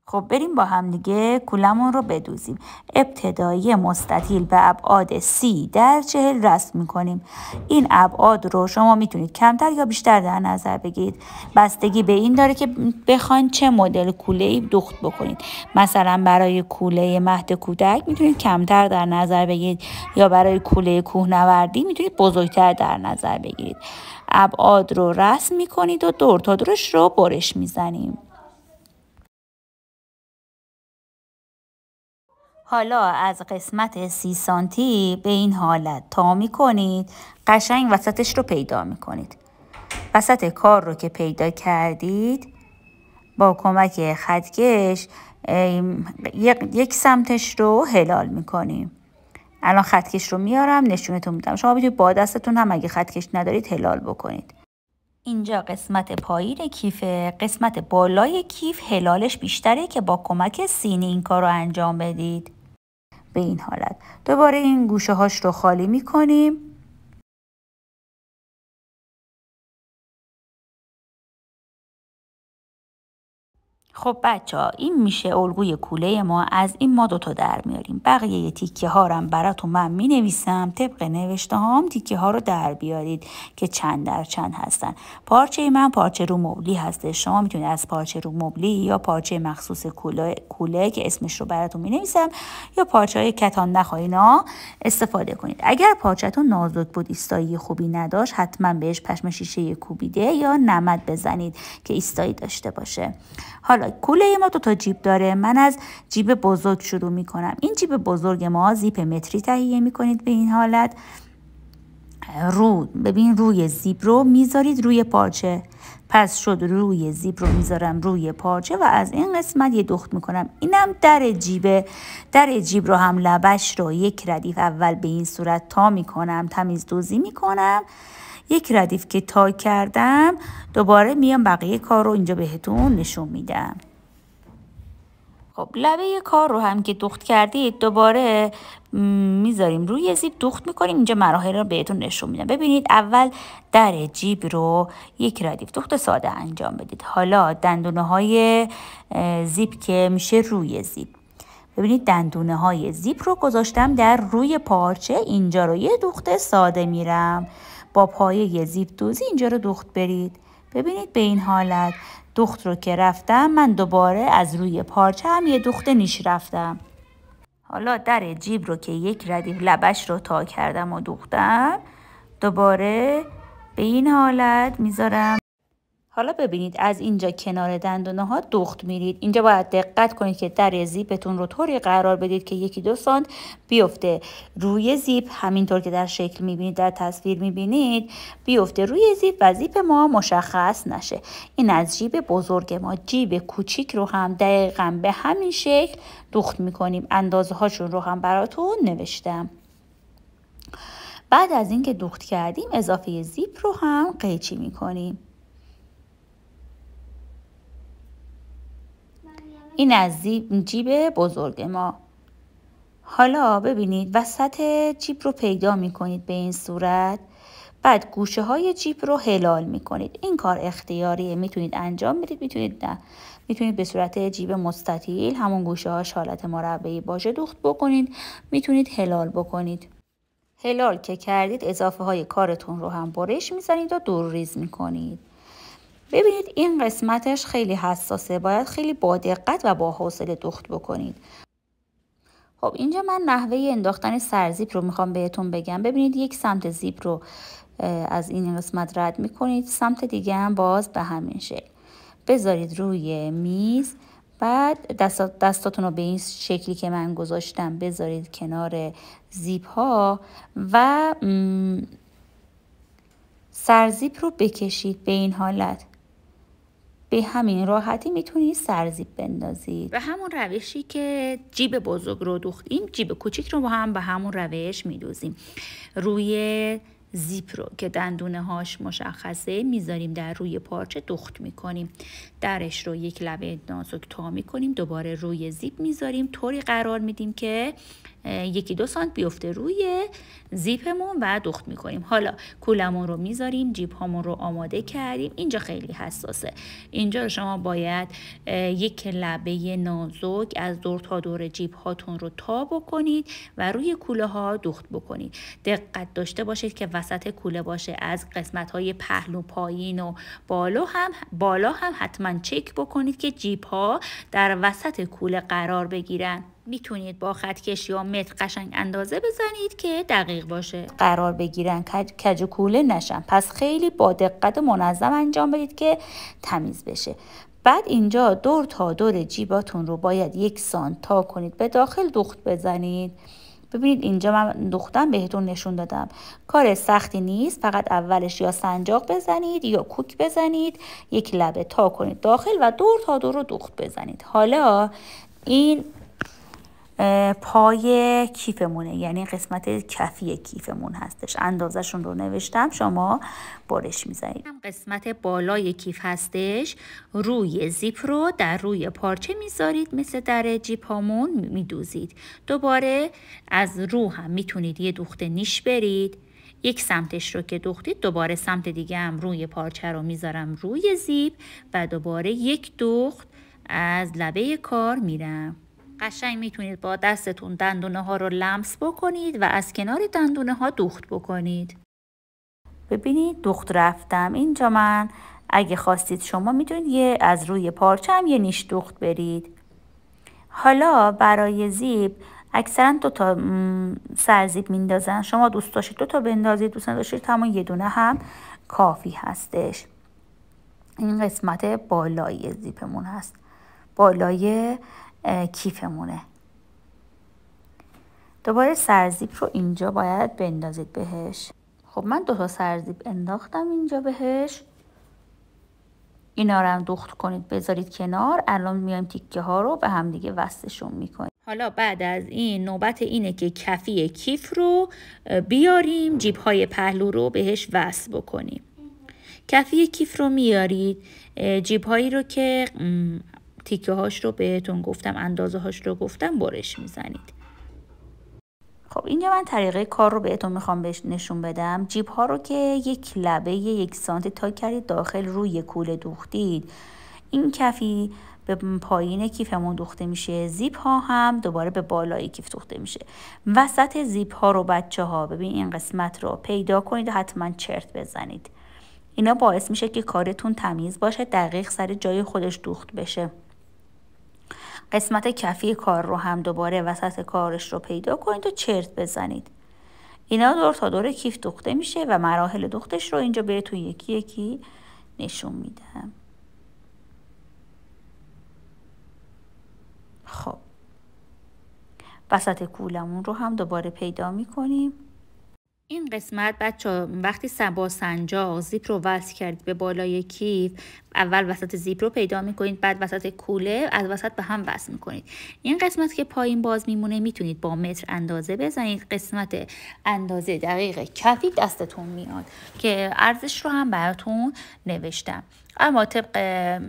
خب بریم با هم دیگه کولمون رو بدوزیم. ابتدایی مستطیل به ابعاد 30/40 رسم میکنیم. این ابعاد رو شما میتونید کمتر یا بیشتر در نظر بگیرید. بستگی به این داره که بخواید چه مدل کوله‌ای دوخت بکنید. مثلا برای کوله مهد کودک میتونید کمتر در نظر بگیرید یا برای کوله کوهنوردی میتونید بزرگتر در نظر بگیرید. ابعاد رو رسم میکنید و دور تا دورش رو برش میزنیم. حالا از قسمت 30 سانتی به این حالت تا می کنید، قشنگ وسطش رو پیدا می کنید. وسط کار رو که پیدا کردید با کمک خطکش یک سمتش رو هلال می کنیم. الان خطکش رو میارم نشونتون میدم. شما میتونید با دستتون هم اگه خطکش ندارید هلال بکنید. اینجا قسمت پایین کیفه، قسمت بالای کیف هلالش بیشتره که با کمک سینی این کار رو انجام بدید. به این حالت دوباره این گوشه هاش رو خالی می کنیم. خب بچه ها این میشه الگوی کوله ما. از این ما دوتا در میاریم. بقیه تیکه ها رو براتون من می نویسم. طبق نوشته هام تیکه ها رو در بیارید که چند در چند هستن. پارچه من پارچه رو مبلی هسته. شما میتونید از پارچه رو مبلی یا پارچه مخصوص کوله که اسمش رو براتون می نویسم یا پارچه های کتان نخاینا استفاده کنید. اگر پارچه‌تون نازک بود ایستایی خوبی نداشت حتما بهش پشم شیشه کوبیده یا نمد بزنید که ایستایی داشته باشه. حالا کوله ما دوتا جیب داره. من از جیب بزرگ شروع می کنم. این جیب بزرگ ما زیپ متری تهیه می کنید. به این حالت روی زیپ رو میذارید روی پارچه. پس شد روی زیپ رو میذارم روی پارچه و از این قسمت یه دوخت میکنم. اینم در جیبه. در جیب رو هم لبش رو یک ردیف اول به این صورت تا میکنم، تمیز دوزی میکنم. یک ردیف که تا کردم دوباره میام بقیه کار رو اینجا بهتون نشون میدم. خب لبه کار رو هم که دوخت کردید دوباره میذاریم روی زیپ دوخت میکنیم. اینجا مراحل رو بهتون نشون میدم. ببینید اول در جیب رو یک ردیف دوخت ساده انجام بدید. حالا دندونه های زیپ که میشه روی زیپ. ببینید دندونه های زیپ رو گذاشتم در روی پارچه. اینجا رو یه دوخت ساده میرم. با پایه زیپ دوزی اینجا رو دوخت برید. ببینید به این حالت دوخت رو که رفتم من دوباره از روی پارچه هم یه دوخت نیش رفتم. حالا در جیب رو که یک ردیف لبش رو تا کردم و دوختم دوباره به این حالت میذارم. حالا ببینید از اینجا کنار دندونه ها دوخت میرید. اینجا باید دقت کنید که در زیپتون رو طوری قرار بدید که 1-2 سانت بیفته روی زیپ. همینطور که در شکل میبینید در تصویر میبینید بیفته روی زیپ و زیپ ما مشخص نشه. این از جیب بزرگ ما. جیب کوچیک رو هم دقیقاً به همین شکل دوخت میکنیم. اندازه هاشون رو هم براتون نوشتم. بعد از اینکه دوخت کردیم اضافه زیپ رو هم قیچی میکنیم. این از جیب بزرگ ما. حالا ببینید وسط جیب رو پیدا می کنید به این صورت. بعد گوشه های جیب رو هلال می کنید. این کار اختیاریه. میتونید انجام بدید میتونید نه. میتونید به صورت جیب مستطیل همون گوشه هاش حالت مربعی باشه دوخت بکنید. میتونید هلال بکنید. هلال که کردید اضافه های کارتون رو هم برش میزنید و دور ریز می کنید. ببینید این قسمتش خیلی حساسه. باید خیلی با دقت و با حوصله دوخت بکنید. خب اینجا من نحوه انداختن سرزیپ رو میخوام بهتون بگم. ببینید یک سمت زیپ رو از این قسمت رد میکنید. سمت دیگه هم باز به همین شکل. بذارید روی میز. بعد دستاتون رو به این شکلی که من گذاشتم بذارید کنار زیپ ها و سرزیپ رو بکشید به این حالت. به همین راحتی میتونید سرزیپ بندازید. به همون روشی که جیب بزرگ رو دوختیم جیب کوچیک رو با هم به همون روش میدوزیم. روی زیپ رو که دندونه هاش مشخصه میذاریم در روی پارچه دخت میکنیم. درش رو یک لبه نازک تا میکنیم، دوباره روی زیپ میذاریم، طوری قرار میدیم که 1-2 سانت بیفته روی زیپمون و دخت میکنیم. حالا کولمون رو میذاریم، جیب هامون رو آماده کردیم. اینجا خیلی حساسه. اینجا رو شما باید یک لبه نازک از دور تا دور جیب هاتون رو تا بکنید و روی کوله ها دخت بکنید. دقت داشته باشید که وسط کوله باشه. از قسمت های پهلو پایین و بالا هم حتما چک بکنید که جیب ها در وسط کوله قرار بگیرن. میتونید با خطکش یا متر قشنگ اندازه بزنید که دقیق باشه، قرار بگیرن، کج کوله نشن. پس خیلی با دقت منظم انجام بدید که تمیز بشه. بعد اینجا دور تا دور جیباتون رو باید 1 سانت تا کنید، به داخل دخت بزنید. ببینید اینجا من دختم بهتون نشون دادم. کار سختی نیست، فقط اولش یا سنجاق بزنید یا کوک بزنید، یک لبه تا کنید داخل و دور تا دور رو دخت بزنید. حالا این پای کیفمونه، یعنی قسمت کفی کیفمون هستش. اندازشون رو نوشتم، شما برش میزنید. قسمت بالای کیف هستش. روی زیپ رو در روی پارچه میذارید، مثل در جیب هامون میدوزید. دوباره از رو هم میتونید یه دوخت نیش برید. یک سمتش رو که دوختید، دوباره سمت دیگه هم روی پارچه رو میذارم روی زیپ و دوباره یک دوخت از لبه کار میرم. قشنگ میتونید با دستتون دندونه ها رو لمس بکنید و از کنار دندونه ها دوخت بکنید. ببینید دوخت رفتم. اینجا من اگه خواستید شما میتونید از روی پارچه هم یه نیش دوخت برید. حالا برای زیپ اکثرا 2 تا سرزیپ میندازن. شما دوست داشتید 2 تا بندازید، دوست نداشتید همون یه دونه هم کافی هستش. این قسمت بالای زیپمون هست، بالای کیفمونه. دوباره سرزیپ رو اینجا باید بندازید بهش. خب من 2 تا سرزیپ انداختم اینجا بهش. اینا رو هم دخت کنید، بذارید کنار. الان میایم تیکه ها رو به هم دیگه وصلشون میکنیم. حالا بعد از این نوبت اینه که کفی کیف رو بیاریم، جیب های پهلو رو بهش وصل بکنیم. کفی کیف رو میارید، جیب هایی رو که تیکه هاش رو بهتون گفتم، اندازه هاش رو گفتم، برش میزنید. خب اینجا من طریقه کار رو بهتون میخوام بهش نشون بدم. جیب ها رو که یک لبه 1 سانتی تا کردید داخل روی کوله دوختید، این کفی به پایین کیفمون دوخته میشه، زیپ ها هم دوباره به بالای کیف دوخته میشه. وسط زیپ ها رو بچه ها ببین این قسمت رو پیدا کنید و حتما چرت بزنید. اینا باعث میشه که کارتون تمیز باشه، دقیق سر جای خودش دوخت بشه. قسمت کفی کار رو هم دوباره وسط کارش رو پیدا کنید و چرت بزنید. اینا دور تا دور کیف دوخته میشه و مراحل دوختش رو اینجا بهتون یکی یکی نشون میدم. خب وسط کولمون رو هم دوباره پیدا میکنیم. این قسمت بچه وقتی با سنجاق زیپ رو وصل کردید به بالای کیف، اول وسط زیپ رو پیدا میکنید، بعد وسط کوله از وسط به هم وصل میکنید. این قسمت که پایین باز میمونه میتونید با متر اندازه بزنید. قسمت اندازه دقیق کفی دستتون میاد که ارزش رو هم براتون نوشتم. اما طبق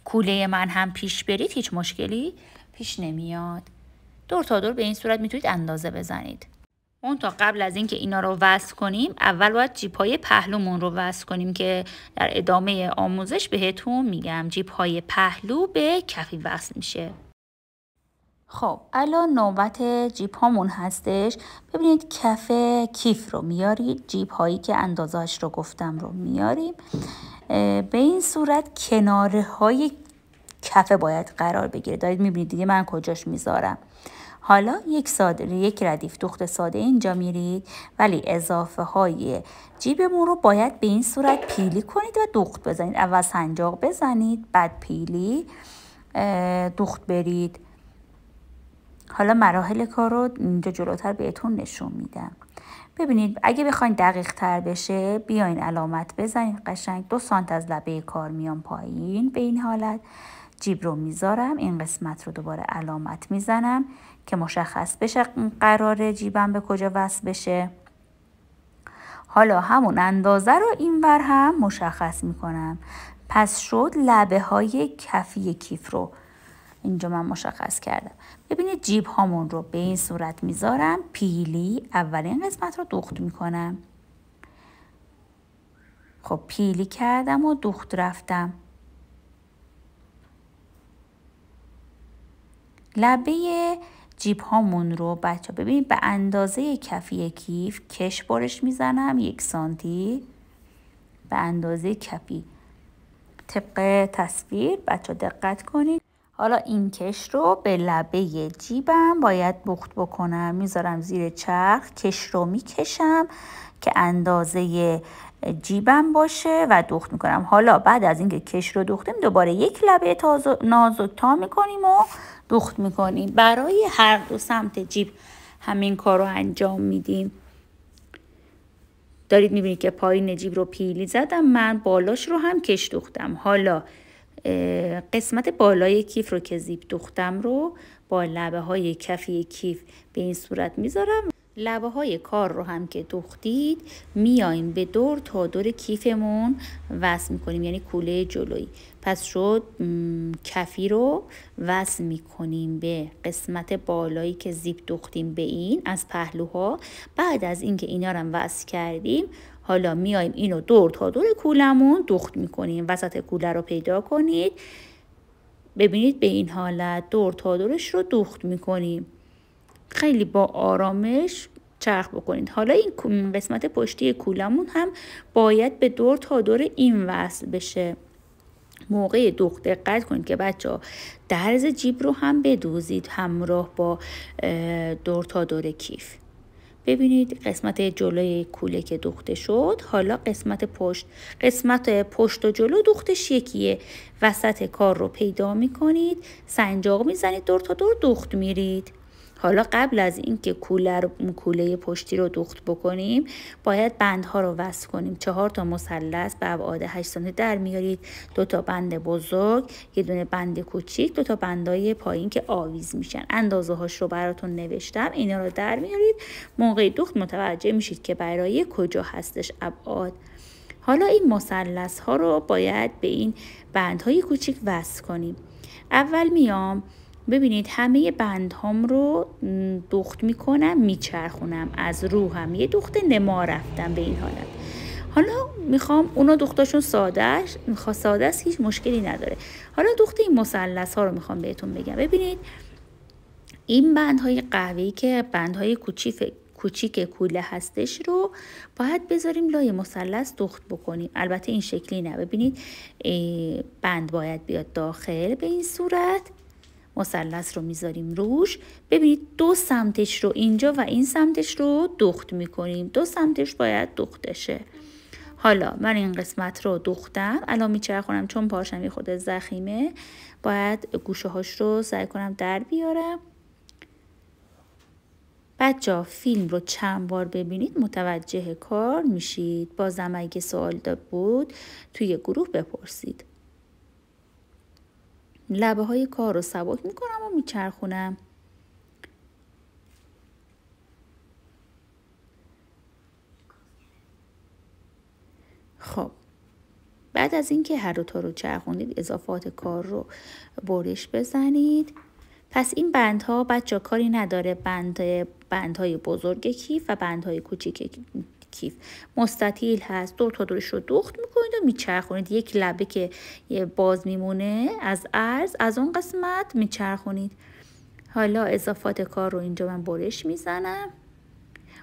کوله من هم پیش برید هیچ مشکلی پیش نمیاد. دور تا دور به این صورت میتونید اندازه بزنید. اون تا قبل از اینکه اینا رو وصل کنیم اول باید جیب‌های پهلومون رو وصل کنیم که در ادامه آموزش بهتون میگم. جیب‌های پهلو به کفی وصل میشه. خب الان نوبت جیب هامون هستش. ببینید کف کیف رو میارید، جیب هایی که اندازه‌اش رو گفتم رو میاریم. به این صورت کناره های کفه باید قرار بگیره. دارید میبینید دیگه من کجاش میذارم. حالا یک ردیف دوخت ساده اینجا میرید، ولی اضافه های جیبمون رو باید به این صورت پیلی کنید و دوخت بزنید. اول سنجاق بزنید، بعد پیلی دوخت برید. حالا مراحل کار رو اینجا جلوتر بهتون نشون میدم. ببینید اگه بخواید دقیق تر بشه بیاین علامت بزنید قشنگ. 2 سانت از لبه کار میام پایین. به این حالت جیب رو میذارم، این قسمت رو دوباره علامت میزنم که مشخص بشه قراره جیبم به کجا وصل بشه. حالا همون اندازه رو اینور هم مشخص میکنم. پس شد لبه های کفی کیف رو اینجا من مشخص کردم. ببینید جیب هامون رو به این صورت میذارم. پیلی اولین قسمت رو دوخت میکنم. خب پیلی کردم و دوخت رفتم. لبه جیب هامون رو بچه ببینید به اندازه کفی کیف کش برش میزنم 1 سانتی به اندازه کفی طبق تصویر. بچه دقت کنید. حالا این کش رو به لبه جیبم باید بخت بکنم. میذارم زیر چرخ، کش رو میکشم که اندازه جیبم باشه و دوخت میکنم. حالا بعد از اینکه کش رو دوختیم دوباره یک لبه نازک تا میکنیم و دوخت میکنیم. برای هر دو سمت جیب همین کار رو انجام میدیم. دارید میبینید که پایین جیب رو پیلی زدم، من بالاش رو هم کش دوختم. حالا قسمت بالای کیف رو که زیپ دوختم رو با لبه های کفی کیف به این صورت میذارم. لبه های کار رو هم که دوختید میایم به دور تا دور کیفمون وصل میکنیم، یعنی کوله جلویی. پس شد کفی رو وصل میکنیم به قسمت بالایی که زیپ دوختیم به این از پهلوها. بعد از اینکه اینا رو وصل کردیم حالا میایم اینو دور تا دور کولمون دوخت میکنیم. وسط کوله رو پیدا کنید. ببینید به این حالت دور تا دورش رو دوخت میکنیم. خیلی با آرامش چرخ بکنید. حالا این قسمت پشتی کولمون هم باید به دور تا دور این وصل بشه. موقع دوخت دقت کنید که بچه‌ها درز جیب رو هم بدوزید همراه با دور تا دور کیف. ببینید قسمت جلوی کوله که دوخته شد. حالا قسمت پشت و جلو دوختش یکیه. وسط کار رو پیدا میکنید، سنجاق میزنید، دور تا دور دوخت میرید. حالا قبل از اینکه کوله پشتی رو دوخت بکنیم باید بندها رو وصل کنیم. 4 تا مثلث به ابعاد 8 سانتی در میارید. 2 تا بند بزرگ، یه دونه بند کوچیک، 2 تا بندای پایین که آویز میشن. اندازه هاش رو براتون نوشتم. اینا رو در میارید. موقع دوخت متوجه میشید که برای کجا هستش ابعاد. حالا این مثلث ها رو باید به این بندهای کوچیک وصل کنیم. اول میام ببینید همه بندهام رو دوخت میکنم، میچرخونم. از رو هم یه دوخت نما رفتم به این حالت. حالا میخوام اونا دوختاشون ساده است، هیچ مشکلی نداره. حالا دوخت این مثلث ها رو میخوام بهتون بگم. ببینید این بندهای قهوه‌ای که بندهای کوچیک کوله هستش رو باید بذاریم لای مثلث دوخت بکنیم. البته این شکلی نه. ببینید بند باید بیاد داخل به این صورت. مثلث رو میذاریم روش. ببینید 2 سمتش رو اینجا و این سمتش رو دوخت میکنیم. 2 سمتش باید دوخته شه. حالا من این قسمت رو دوختم. الان میچرخونم چون پاشم یه خود زخیمه. باید گوشه هاش رو سعی کنم در بیارم. بچه‌ها فیلم رو چند بار ببینید متوجه کار میشید. بازم اگه سوال بود توی گروه بپرسید. لبه های کار رو سبک میکنم و میچرخونم. خب بعد از اینکه هر دو تا رو چرخوندید اضافات کار رو برش بزنید. پس این بندها بچه کاری نداره. بندهای بزرگ کیف و بندهای کوچیک کیف مستطیل هست. دور تا دورش رو دوخت میکنید و میچرخونید. یک لبه که باز میمونه از عرض از اون قسمت میچرخونید. حالا اضافات کار رو اینجا من برش میزنم.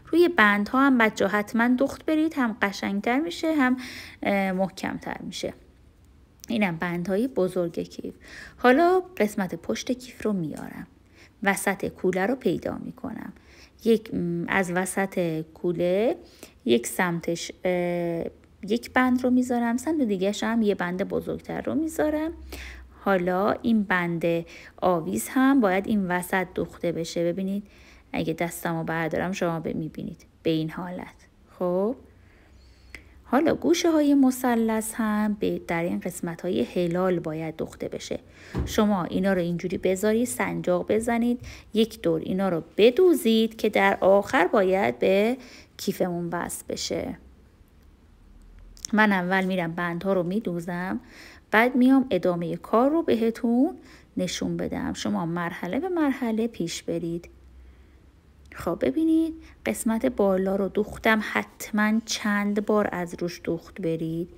روی بندها هم بچه حتما دوخت برید، هم قشنگتر میشه هم محکمتر میشه. اینم بندهای بزرگ کیف. حالا قسمت پشت کیف رو میارم. وسط کوله رو پیدا میکنم. از وسط کوله یک سمتش یک بند رو میذارم، سمت دیگه‌ش هم یه بند بزرگتر رو میذارم. حالا این بند آویز هم باید این وسط دوخته بشه. ببینید اگه دستمو بردارم شما میبینید به این حالت. خب حالا گوشه های مثلث هم در این قسمت های هلال باید دوخته بشه. شما اینا رو اینجوری بذارید، سنجاق بزنید، یک دور اینا رو بدوزید که در آخر باید به کیفمون وصل بشه. من اول میرم بندها رو میدوزم، بعد میام ادامه کار رو بهتون نشون بدم. شما مرحله به مرحله پیش برید. خب ببینید قسمت بالا رو دوختم، حتما چند بار از روش دوخت برید.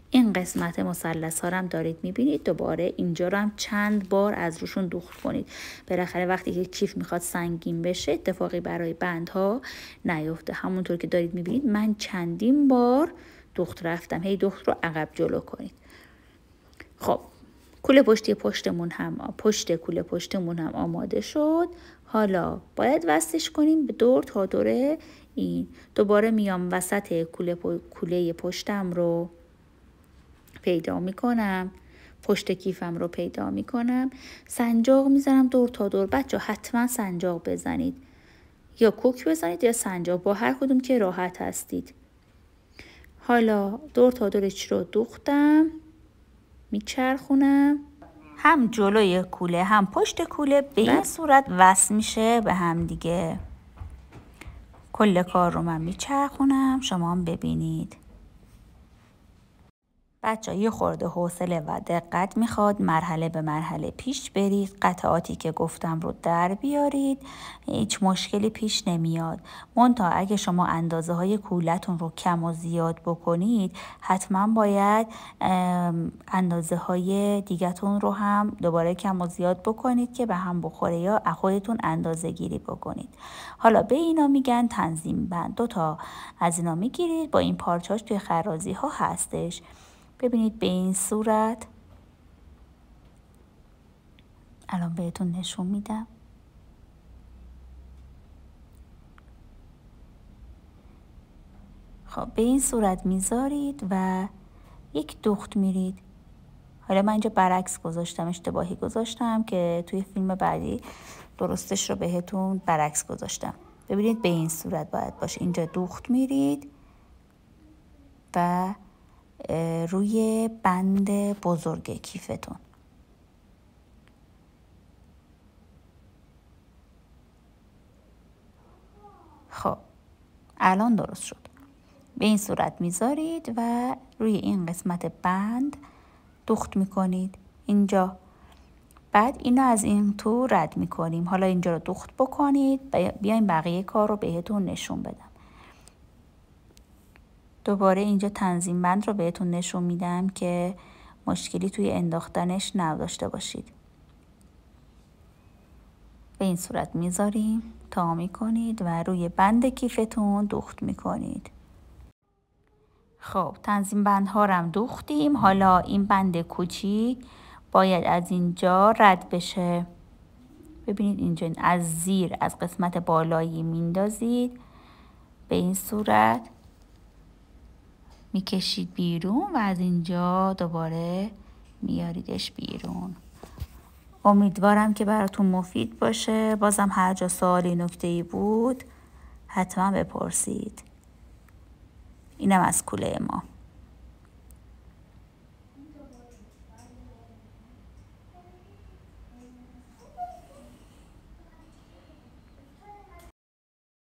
این قسمت مثلث ها هم دارید میبینید، دوباره اینجا رو هم چند بار از روشون دوخت کنید. بالاخره وقتی که کیف میخواد سنگین بشه اتفاقی برای بندها نیفته. همونطور که دارید میبینید من چندین بار دوخت رفتم، هی دوخت رو عقب جلو کنید. خب کوله پشتی پشت کوله پشتمون هم آماده شد. حالا باید وصلش کنیم به دور تا دور این. دوباره میام وسط کوله پشتم رو پیدا میکنم، پشت کیفم رو پیدا میکنم، سنجاق میزنم دور تا دور. بچه حتما سنجاق بزنید، یا کوک بزنید یا سنجاق، با هر کدوم که راحت هستید. حالا دور تا دورش رو دوختم، میچرخونم، هم جلوی کوله هم پشت کوله به این صورت وصل میشه به هم دیگه. کل کار رو من میچرخونم، شما هم ببینید. بچه یه خورده حوصله و دقت میخواد، مرحله به مرحله پیش برید، قطعاتی که گفتم رو در بیارید، هیچ مشکلی پیش نمیاد. منتها اگه شما اندازه های کولتون رو کم و زیاد بکنید، حتما باید اندازه های دیگتون رو هم دوباره کم و زیاد بکنید که به هم بخوره، یا خودتون اندازه گیری بکنید. حالا به اینا میگن تنظیم بند. 2 تا از اینا میگیرید، با این پارچاش توی خرازی ها هستش. ببینید به این صورت الان بهتون نشون میدم. خب به این صورت میذارید و یک دوخت میرید. حالا من اینجا برعکس گذاشتم، اشتباهی گذاشتم که توی فیلم بعدی درستش رو بهتون برعکس گذاشتم. ببینید به این صورت باید باشه. اینجا دوخت میرید و روی بند بزرگ کیفتون. خب الان درست شد. به این صورت میذارید و روی این قسمت بند دوخت میکنید اینجا. بعد اینو از این تو رد میکنیم. حالا اینجا رو دوخت بکنید. بیایم بقیه کار رو بهتون نشون بدم. دوباره اینجا تنظیم بند رو بهتون نشون میدم که مشکلی توی انداختنش نداشته باشید. به این صورت میذاریم، تا میکنید و روی بند کیفتون دوخت میکنید. خب تنظیم بندها رو هم دوختیم. حالا این بند کوچیک باید از اینجا رد بشه. ببینید اینجا از زیر، از قسمت بالایی میندازید، به این صورت میکشید بیرون و از اینجا دوباره میاریدش بیرون. امیدوارم که براتون مفید باشه. بازم هر جا سوالی نکته‌ای بود حتما بپرسید. اینم از کوله ما.